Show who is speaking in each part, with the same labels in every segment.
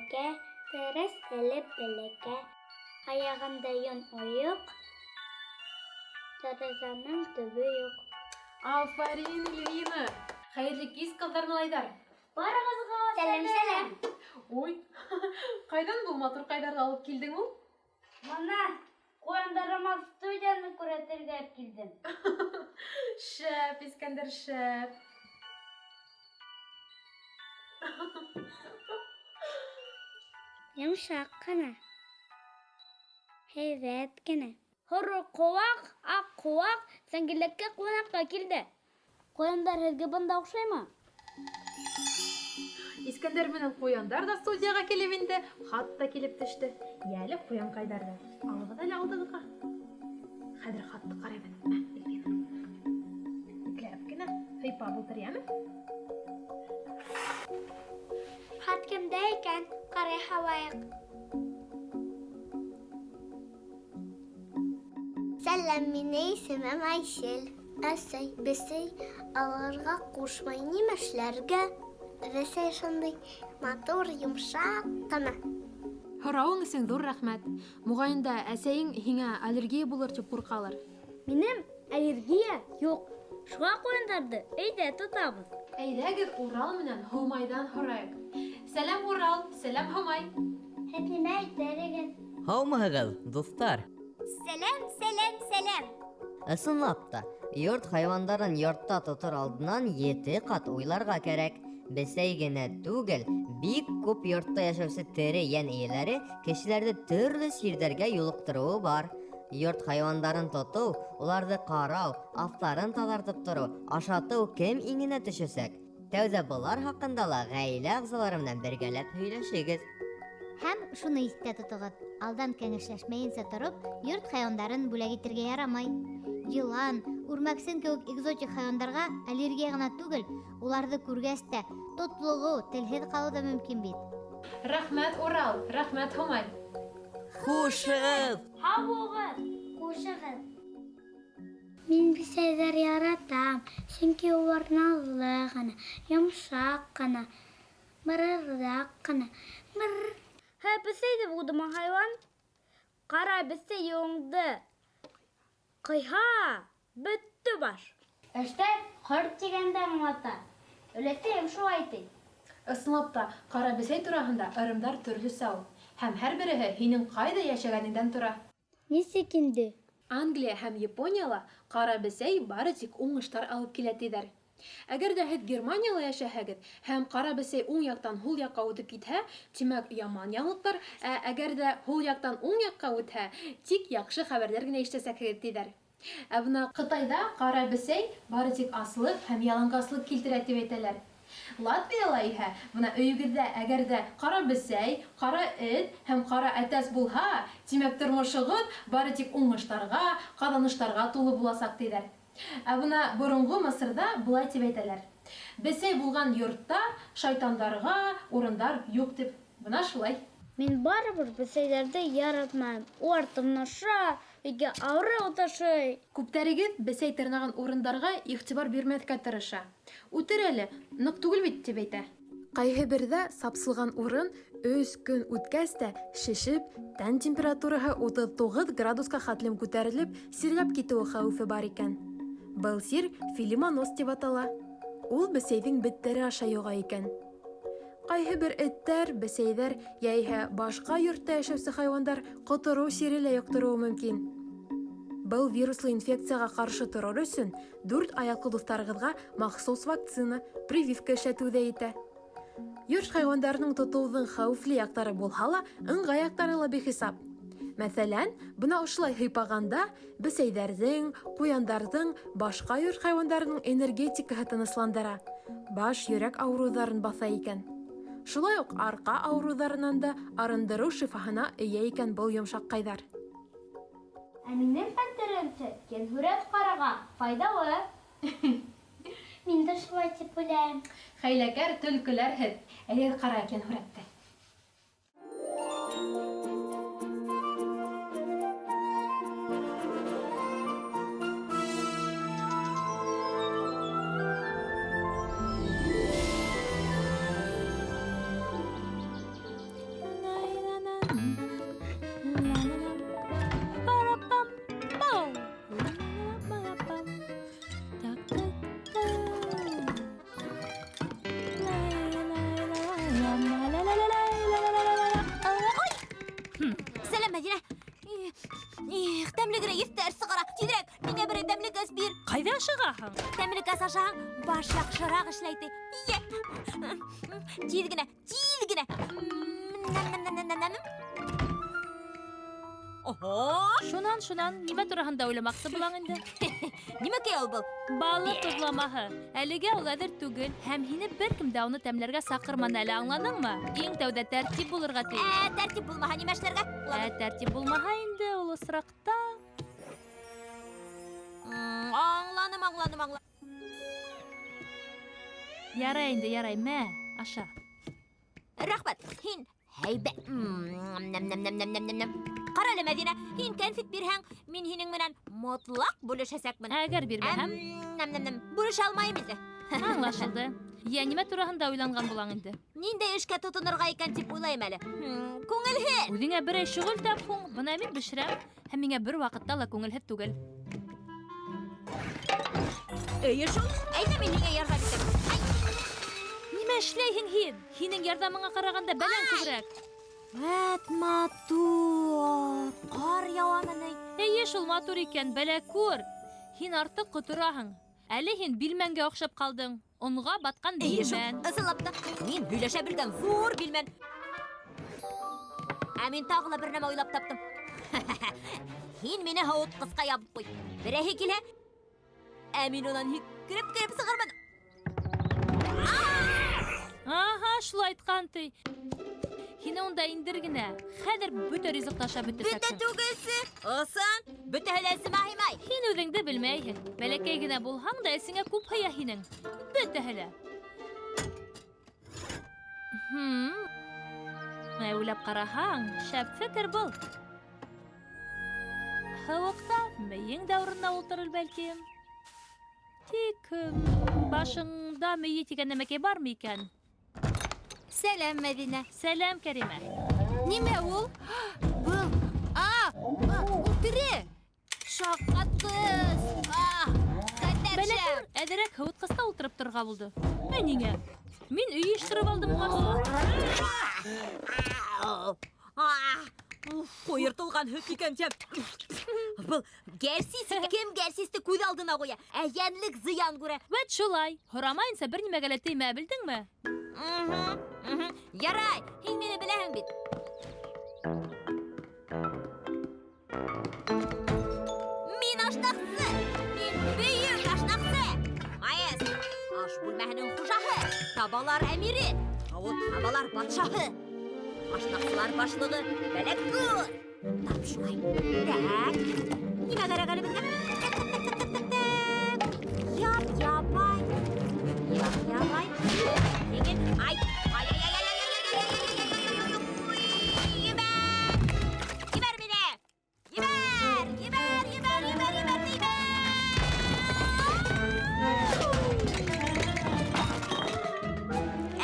Speaker 1: бәләкә, тырыс элеп бәләкә, аяғында йон ойоқ, тарызаның төбе юк.
Speaker 2: Афарин, Ильина! Хәйерле кис, кыздар, малайдар!
Speaker 1: Барығызға сәлем.
Speaker 2: Ой, қайдан бұл матур қайдарды алып келдің ул?
Speaker 1: Мана, қуандарыма студияны күрәтергә килдем.
Speaker 2: Шәп, Искәндәр, шәп.
Speaker 1: Йомшак кына, һәйбәт кенә. Һоро ҡыуаҡ, аҡ ҡыуаҡ сәңгелеккә ҡунаҡҡа килде. Ҡуяндар һеҙгә бында оҡшаймы?
Speaker 2: Искәндәр менән ҡуяндар да студияға килеп инде, хатта килеп төштө. Йәле ҡуян ҡайҙарҙы. Алығыҙ әле алдығыҙға. Хәҙер хатты ҡарайбыҙ. Мә, Ильина. Ипләп кенә һыйпап ултыр, йәме?
Speaker 1: Хат кемдә икән? Ҡарай һалайыҡ. Сәләм, минең исемем Айшел. Әсәй, бесәй алырға ҡушмай, нимә эшләргә? Бесәй шундай матур, йомшаҡ ҡына.
Speaker 2: Һорауың өсөн ҙур рәхмәт. Моғайын да әсәйең һиңә аллергия булыр тип ҡурҡалыр.
Speaker 1: Минем аллергия юҡ. Шуға ҡуяндарҙы өйҙә тотабыҙ.
Speaker 2: Әйҙәгеҙ, Урал менән Һомайҙан һорайыҡ. Сәләм, Урал, сәләм, Һомай.
Speaker 1: Һеҙ нимә әйтәһегеҙ?
Speaker 3: Һаумыһығыҙ, дуҫтар.
Speaker 1: Сәләм.
Speaker 3: Ысынлап та, йорт хайвандарын йортта тотор алдынан 7 ҡат уйларға кәрәк. Бесәй генә түгел, бик күп йортта йәшәүсе тере йән эйәләре кешеләрҙе төрлө сирҙәргә юлыҡтырыуы бар. Йорт хайвандарын тотоу, уларҙы ҡарау, аҫтарын таҙартып тороу, ашатыу кем иңенә төшәсәк? Тәүҙә былар хаҡында ла ғаилә ағзалары менән бергәләп һөйләшегеҙ.
Speaker 4: Һәм шуны иҫтә тотоғоҙ, алдан кәңәшләшмәйенсә тороп, йорт хайуандарын бүләк итергә ярамай. Йылан, үрмәксен кеүек экзотик хайуандарға аллергия ғына түгел, уларҙы күргәс тә тотлоғоу, телһеҙ ҡалыу ҙа мөмкин бит.
Speaker 2: Рәхмәт, Урал, рәхмәт, Һомай.
Speaker 3: Хушығыҙ!
Speaker 1: Һаубыҙ, ҡушығыҙ. Мин бесәйҙәр яратам, сөнки улар наҙлы ғына, йомшаҡ ҡына, мырырҙаҡ ҡына. Һә, бесәй ҙә булдымы хайван? Ҡара, бесәй юлыңды. Ҡыйһа, бөттө баш. Эштә ҡорт тигәндә аңлата. Өләсәйем шулай ти.
Speaker 2: Ысынлап та, ҡара бесәй тураһында ырымдар төрлөсә ул. Һәм һәр береһе һинең ҡайҙа йәшәгәнеңдән тора.
Speaker 1: Нисек инде?
Speaker 2: Англия һәм Японияла ҡара бесәй бары тик уңыштар алып килә тиҙәр. Әгәр ҙә һеҙ Германияла йәшәһәгеҙ һәм ҡара бесәй уң яҡтан һул яҡҡа үтеп китһә, тимәк яман яңылыҡтар, ә әгәр ҙә һул яҡтан уң яҡҡа үтһә, тик яҡшы хәбәрҙәр генә ишетәсәкһегеҙ тиҙәр. Ә бына Ҡытайҙа ҡара бесәй бары тик аслыҡ һәм яланғаслыҡ килтерә тип әйтәләр. Латвияла иһә, бына өйөгөҙҙә әгәр дә ҡара бесәй, ҡара эт һәм ҡара әтәс булһа, тимәк тормошоғоҙ бары тик уңыштарға, ҡаҙаныштарға тулы буласаҡ тиҙәр. Ә бына боронғо Мысырҙа былай тип әйтәләр. Бесәй булған йортта шайтандарға урындар юҡ тип. Бына шулай.
Speaker 1: Мин барыбер бесәйҙәрҙе яратмайым. Улар тырнаша, өйгә ауырыу ташый.
Speaker 2: Күптәрегеҙ бесәй тырнаған урындарға иғтибар бирмәҫкә тырыша. Үтер әле, ныҡ түгел бит тип әйтә. Ҡайһы берҙә сапсылған урын 3 көн үткәс тә шешеп, тән температураһы 39 градусҡа хәтлем күтәрелеп, сирләп китеүе хәүефе бар икән. Был сир филимоноз тип атала. Ул бесәйҙең беттәре аша йоға икән. Ҡайһы бер эттәр, бесәйҙәр, йәиһә башҡа йортта йәшәүсе хайуандар ҡотороу сире лә йоҡтороуы мөмкин. Был вируслы инфекцияға ҡаршы торор өсөн 4 аяҡлы дуҫтарығыҙға махсус вакцина, прививка эшләтеүҙә итә. Йорт хайуандарының тотоуҙың хәүефле яҡтары булһа ла, ыңғай яҡтары ла бихисап. Мәҫәлән, бына ошолай һыйпағанда бесәйҙәрҙең, ҡуяндарҙың, башҡа йорт хайуандарының энергетикаһы тынысландыра, баш, йөрәк ауырыуҙарын баҫа икән. Шулай уҡ арҡа ауырыуҙарынан да арындырыу шифаһына эйә икән был йомшаҡ-ҡайҙар.
Speaker 1: Ә минең фәнтеремсә, кәнһүрәт ҡараға файҙалы. Мин дә шулай тип уйлайым.
Speaker 2: Хәйләкәр төлкөләрһеҙ. Әйҙәгеҙ ҡара кәнһүрәтте.
Speaker 5: газ бир.
Speaker 6: Кайда чыгаһың?
Speaker 5: Тәмле газ ашаһаң, баш яхшырак эшләйди. Ие. Тиз генә. Ого!
Speaker 6: Шунан, нимә тураһында уйламакчы булаң инде?
Speaker 5: Нимәкә ул бул?
Speaker 6: Балык тозламаһы. Әлегә ул әҙер түгел, һәм һине беркем дә уны тәмләргә саҡырманы әле, аңланыңмы? Иң тәүҙә тәртип булырға тейеш.
Speaker 5: Тәртип булмаһа нимә эшләргә?
Speaker 6: Тәртип булмаһа инде ул осраҡта.
Speaker 5: Аңланым.
Speaker 6: Ярай инде, ярай. Мә, аша.
Speaker 5: Рәхмәт. Һин һәйбәт. Ҡара әле, Мәҙинә, һин кәнфит бирһәң, мин һинең менән мотлаҡ бүлешәсәкмен.
Speaker 6: Әгәр бирмәһәм,
Speaker 5: Бүлешә алмайым инде.
Speaker 6: аңлашылды. Я нимә тураһында уйланған булаң инде?
Speaker 5: Ниндәй эшкә тотонорға икән тип уйлайым әле. Күңелһеҙ.
Speaker 6: Үҙеңә берәй шөғөл тап һуң, бына мин бешерәм, һәм миңә бер ваҡытта ла күңелһеҙ түгел.
Speaker 5: Эйе шул. Әйҙә мин һиңә ярҙам итәм.
Speaker 6: Нимә эшләйһең һин? Һинең ярҙамыңа ҡарағанда бәлән күберәк.
Speaker 5: Вәт матур. Ҡар яуамыны.
Speaker 6: Эйе шул матур икән, бәлә күр. Һин артыҡ ҡотораһың. Әле һин билмәнгә оҡшап ҡалдың. Онға батҡан
Speaker 5: Эйе шул.
Speaker 6: билмән.
Speaker 5: Ысынлап та, мин һөйләшә белгән зур билмән. Ә мин тағы ла бер нәмә уйлап таптым. Һин мине һыуытҡысҡа ябып ҡуй. Берәйһе килһә, ә мин унан һикереп сығырмын.
Speaker 6: Аһа, шулай айтҡан ти. Һине унда индер генә. Хәҙер бөтә ризыҡ ташап
Speaker 5: Бөтә
Speaker 6: бөтәсәкһең.
Speaker 5: түгелсе. Ысын, бөтәһе лә сымай.
Speaker 6: Һин үҙеңде белмәйһең. Бәләкәй генә булһаң да эсеңә күп һыя һинең. Бөтәһе лә. Уйлап ҡараһаң, шәп фекер был. Һыуыҡта мейең дә урынына ултырыр бәлки. Тик башыңда мейе тигән нәмәкәй бармы икән?
Speaker 5: Сәләм, Мәҙинә.
Speaker 6: Сәләм, Кәримә.
Speaker 5: Нимә ул? Был. Ул тере. Шаҡҡат ҡыз.
Speaker 6: Бәләкәр, әҙерәк һыуытҡыста ултырып торға булды. Ә ниңә? Мин өйөштөрөп алдым ҡарсы.
Speaker 5: Ҡуйыртылған һөт икән тип. Был гәрсис. Кем гәрсисте күҙ алдына ҡуя? Йәнлек зыян күрә.
Speaker 6: Вәт шулай. Һорамайынса бер нимәгә лә теймә, белдеңме?
Speaker 5: Ярай, һин мине беләһең бит. Мин ашнаҡсы. Мин бейек ашнаҡсы. Майыз, аш бүлмәһенең хужаһы, табалар әмире, табалар батшаһы. Ашнаҡсылар башлығы Бәләкүр. Тап шулай. Так. Нимә кәрәк әле беҙгә? Ябай. Егет, ай. Ебәр мине. Ебәр.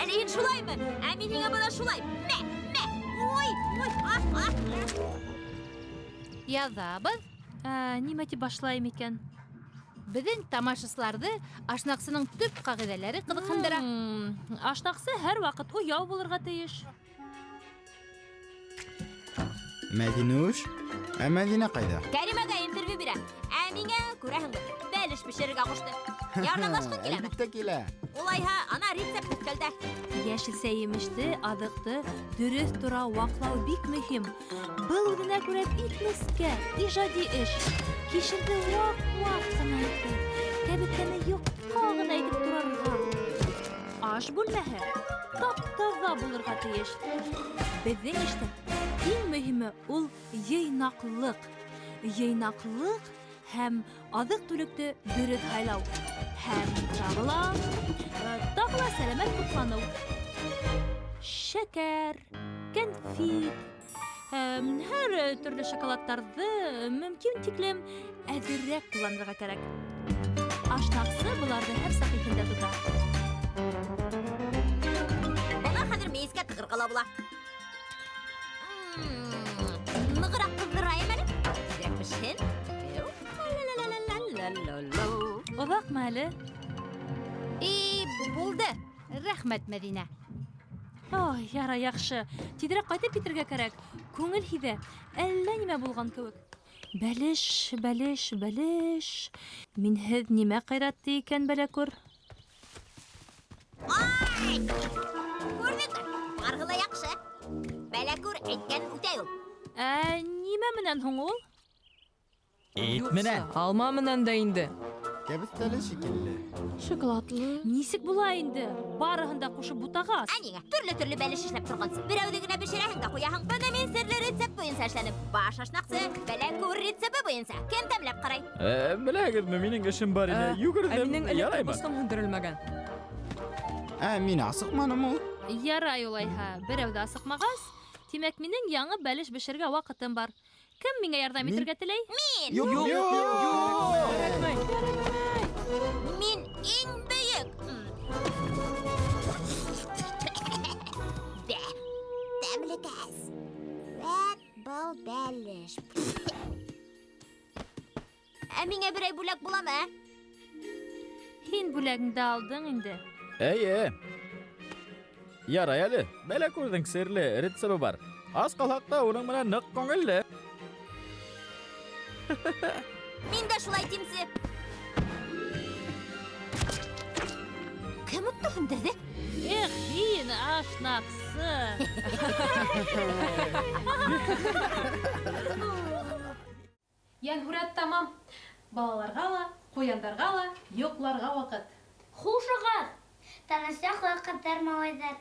Speaker 5: Әле һин шулаймы? Ә мин һиңә бына шулай. Мә. Ой.
Speaker 2: Яҙабыҙ.
Speaker 6: Нимә тип башлайым икән?
Speaker 2: Беҙҙең тамашасыларҙы ашнаҡсының төп ҡағиҙәләре ҡыҙыҡһындыра.
Speaker 6: Ашнаҡсы һәр ваҡыт уяу булырға тейеш.
Speaker 7: Мәҙинуш, ә Мәҙинә ҡайҙа?
Speaker 5: Кәримәгә интервью бирә. Ә миңә, күрәһең, бәлеш бешерергә ҡушты. Ярҙамлашҡың киләме?
Speaker 7: Әлбиттә килә.
Speaker 5: Улайһа, ана рецепт өҫтәлдә.
Speaker 6: Йәшелсә емеште, аҙыҡты дөрөҫ тора ваҡлау бик мөһим. Был үҙенә күрә бик нескә, ижади эш. Кишерҙе ваҡ ҡына итеп, кәбеҫтәне йоҡҡа ғына итеп турарға. Аш бүлмәһе тап-таҙа булырға тейеш. Беҙҙең эштә иң мөһиме ул йыйнаҡлыҡ. Йыйнаҡлыҡ һәм аҙыҡ-түлекте дөрөҫ һайлау. Һәм тағы ла сәләмәт туҡланыу. Шәкәр, кәнфит, һәр төрлө шоколадтарҙы мөмкин тиклем әҙерәк ҡулланырға кәрәк. Ашнаҡсы быларҙы һәр саҡ иҫендә тота.
Speaker 5: Бына хәҙер мейескә тығырға ла була. Нығыраҡ ҡыҙҙырайым әле. Тиҙерәк пешһен.
Speaker 6: Оҙаҡмы әле?
Speaker 2: Булды. Рәхмәт, Мәҙинә.
Speaker 6: Ой, ярай, яҡшы. Тиҙерәк ҡайтып китергә кәрәк. Күңел һиҙә. Әллә нимә булған кеүек. Бәлеш, бәлеш, бәлеш. Минһеҙ нимә ҡайратты икән бәләкүр?
Speaker 5: Күрдеңме? Барығы ла яҡшы. Бәләкүр әйткән үтәй ул.
Speaker 6: Нимә менән һуң ул?
Speaker 8: Ит менән.
Speaker 9: Алма менән дә инде.
Speaker 7: Кәбестәле шикелле.
Speaker 2: Шоколадлы.
Speaker 6: Нисек була инде? Барыһын да ҡушып бутағас.
Speaker 5: Ниңә? Төрлө бәлеш эшләп торғансың. Берәүҙе генә бешерәһең дә ҡуяһың. Бына мин серле рецепт буйынса эшләнем. Баш ашнаҡсы, бәләкүр рецепты буйынса. Кем тәмләп ҡарай?
Speaker 8: Беләгеҙме, минең эшем бар ине.
Speaker 9: Ә
Speaker 8: Йүгерҙем,
Speaker 9: минең электр
Speaker 8: яраймы?
Speaker 9: постым һүндерелмәгән.
Speaker 7: Мин асыҡманым ул.
Speaker 6: Ярай улайһа, берәү ҙә асыҡмағас, тимәк минең яңы бәлеш бешергә ваҡытым бар. Кем миңә ярҙам итергә теләй?
Speaker 7: Юк.
Speaker 5: Мин иң бейек. Дә, тәмлекәс. Вәт был бәлеш. Миңә берәй бүләк буламы?
Speaker 6: Һин бүләгеңде алдың инде.
Speaker 8: Әйе. Ярай әле. Бәләкүрҙең серле рецебы бар. Ас ҡалһаҡ та уның менән ныҡ күңелле.
Speaker 5: Мин дә шулай тимсе. Кем утты һүндерҙе?
Speaker 6: Эх, һин ашнаҡсы.
Speaker 2: Йәнһүрәт тамам. Балаларға ла, ҡуяндарға ла йоҡларға ваҡыт.
Speaker 1: Хушығыҙ! Танышаҡ ваҡыттар, малайҙар.